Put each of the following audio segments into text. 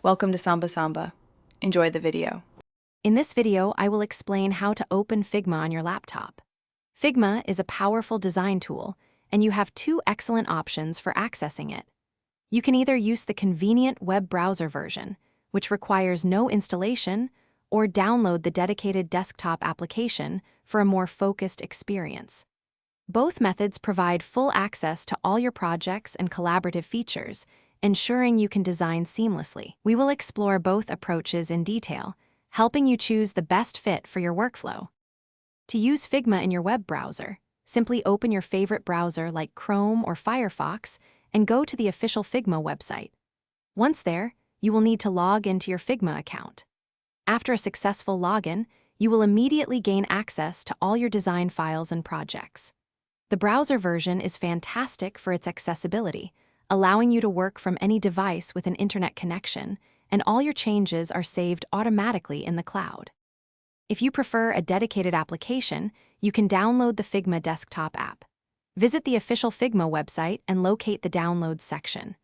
Welcome to Samba Samba. Enjoy the video. In this video, I will explain how to open Figma on your laptop. Figma is a powerful design tool, and you have two excellent options for accessing it. You can either use the convenient web browser version, which requires no installation, or download the dedicated desktop application for a more focused experience. Both methods provide full access to all your projects and collaborative features, ensuring you can design seamlessly. We will explore both approaches in detail, helping you choose the best fit for your workflow. To use Figma in your web browser, simply open your favorite browser like Chrome or Firefox and go to the official Figma website. Once there, you will need to log into your Figma account. After a successful login, you will immediately gain access to all your design files and projects. The browser version is fantastic for its accessibility, allowing you to work from any device with an internet connection, and all your changes are saved automatically in the cloud. If you prefer a dedicated application, you can download the Figma desktop app. Visit the official Figma website and locate the Downloads section.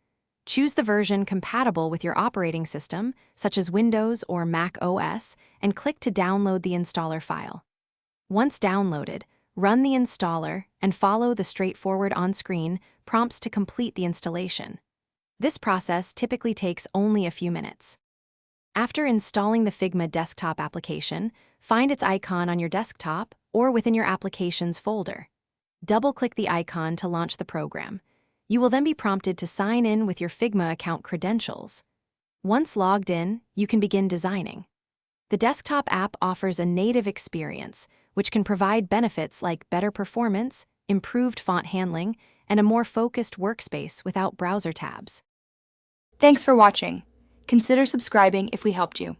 Choose the version compatible with your operating system, such as Windows or Mac OS, and click to download the installer file. Once downloaded, run the installer and follow the straightforward on-screen prompts to complete the installation. This process typically takes only a few minutes. After installing the Figma desktop application, find its icon on your desktop or within your Applications folder. Double-click the icon to launch the program. You will then be prompted to sign in with your Figma account credentials. Once logged in, you can begin designing. The desktop app offers a native experience, which can provide benefits like better performance, improved font handling, and a more focused workspace without browser tabs. Thanks for watching. Consider subscribing if we helped you.